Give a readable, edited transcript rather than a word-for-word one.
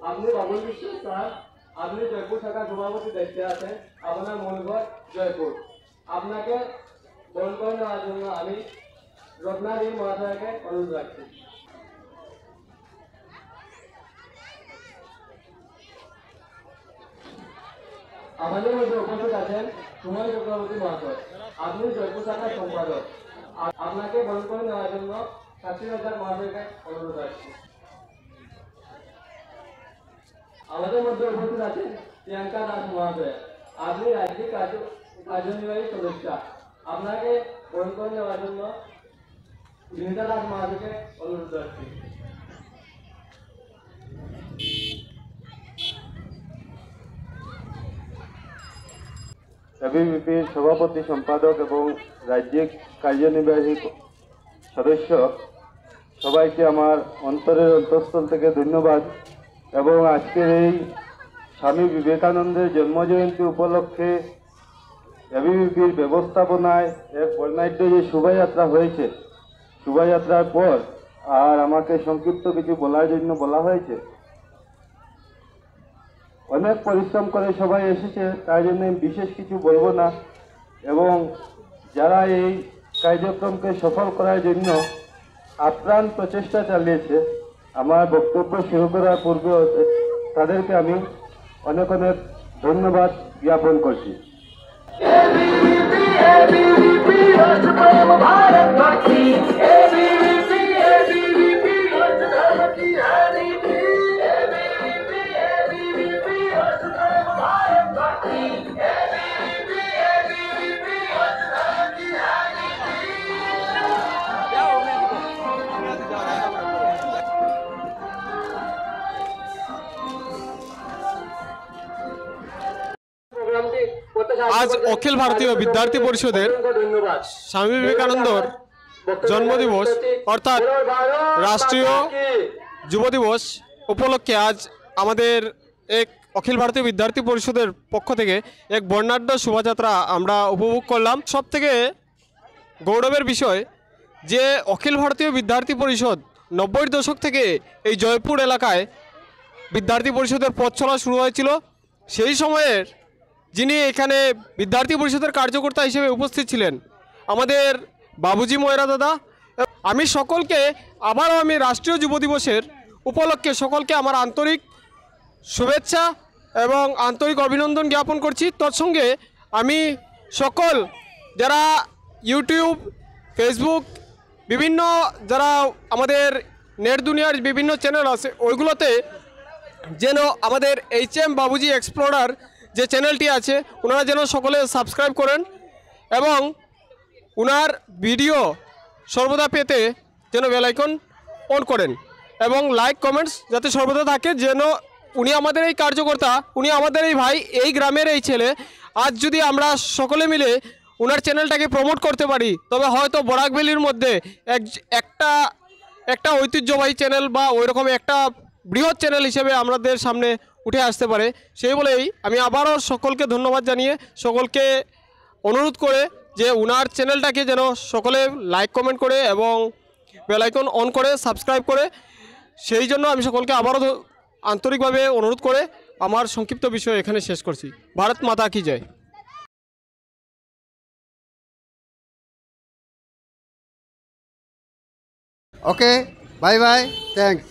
আপনি বাবুল বিশ্বাস স্যার, আপনি জয়পুর শাখার সভাপতি দায়িত্বে আছেন, আপনার মূলঘর জয়পুর। আপনাকে বরণ করে নেওয়ার জন্য আমি রত্নাদির মহাশয়কে অনুরোধ রাখছি। আমাদের মধ্যে উপস্থিত আছেন সুমন চক্রবর্তী মহাশয়, আপনি জয়পুর শাখার সম্পাদক। আপনাকে বরণ করে নেওয়ার জন্য শাস্ত্রী মহাশয়কে অনুরোধ রাখছি। আমাদের মধ্যে উপস্থিত আছেন প্রিয়াঙ্কা দাস মহাশয়, আপনি রাজ্যিক কার্যনির্বাহী সদস্য। আপনাকে বরণ করে নেওয়ার জন্য বিনীতা দাস মহাশয়কে অনুরোধ রাখছি। এবিভিপির সভাপতি সম্পাদক এবং রাজ্যিক কার্যনির্বাহী সদস্য সবাইকে আমার অন্তরের অন্তঃস্থল থেকে ধন্যবাদ। এবং আজকের এই স্বামী বিবেকানন্দের জন্মজয়ন্তী উপলক্ষে এবিভিপির ব্যবস্থাপনায় এক বর্ণাঢ্য যে শোভাযাত্রা হয়েছে, শোভাযাত্রার পর আর আমাকে সংক্ষিপ্ত কিছু বলার জন্য বলা হয়েছে। অনেক পরিশ্রম করে সবাই এসেছে, তাই জন্য বিশেষ কিছু বলবো না। এবং যারা এই কার্যক্রমকে সফল করার জন্য আপ্রাণ প্রচেষ্টা চালিয়েছে, আমার বক্তব্য শুরু করার পূর্বে তাদেরকে আমি অনেক অনেক ধন্যবাদ জ্ঞাপন করছি। भारत আজ অখিল ভারতীয় বিদ্যার্থী পরিষদের ধন্যবাদ। স্বামী বিবেকানন্দর জন্মদিবস অর্থাৎ রাষ্ট্রীয় যুব দিবস উপলক্ষে আজ আমাদের এক অখিল ভারতীয় বিদ্যার্থী পরিষদের পক্ষ থেকে এক বর্ণাঢ্য শোভাযাত্রা আমরা উপভোগ করলাম। সব থেকে গৌরবের বিষয় যে অখিল ভারতীয় বিদ্যার্থী পরিষদ 90-এর দশক থেকে এই জয়পুর এলাকায় বিদ্যার্থী পরিষদের পথ চলা শুরু হয়েছিল। সেই সময়ের যিনি এখানে বিদ্যার্থী পরিষদের কার্যকর্তা হিসেবে উপস্থিত ছিলেন আমাদের বাবুজি ময়রা দাদা। আমি সকলকে আমি রাষ্ট্রীয় যুব দিবসের উপলক্ষে সকলকে আমার আন্তরিক শুভেচ্ছা এবং আন্তরিক অভিনন্দন জ্ঞাপন করছি। তৎসঙ্গে আমি সকল যারা ইউটিউব, ফেসবুক, বিভিন্ন যারা আমাদের নেট দুনিয়ার বিভিন্ন চ্যানেল আছে ওইগুলোতে যেন আমাদের HM বাবুজি এক্সপ্লোরার যে চ্যানেলটি আছে ওনারা যেন সকলে সাবস্ক্রাইব করেন এবং ওনার ভিডিও সর্বদা পেতে যেন বেল আইকন অন করেন এবং লাইক কমেন্টস যাতে সর্বদা থাকে। যেন উনি আমাদের এই কার্যকর্তা, উনি আমাদের এই ভাই, এই গ্রামের এই ছেলে। আজ যদি আমরা সকলে মিলে ওনার চ্যানেলটাকে প্রমোট করতে পারি তবে হয়তো বরাক ভ্যালির মধ্যে একটা ঐতিহ্যবাহী চ্যানেল বা ওইরকম একটা বৃহৎ চ্যানেল হিসেবে আমাদের সামনে উঠে আসতে পারে। সেই বলেই আমি আবারও সকলকে ধন্যবাদ জানিয়ে সকলকে অনুরোধ করে যে ওনার চ্যানেলটাকে যেন সকলে লাইক কমেন্ট করে এবং বেল আইকন অন করে সাবস্ক্রাইব করে, সেই জন্য আমি সকলকে আবারও আন্তরিকভাবে অনুরোধ করে আমার সংক্ষিপ্ত বিষয় এখানে শেষ করছি। ভারত মাতা কি জয়। Okay, bye bye, thanks.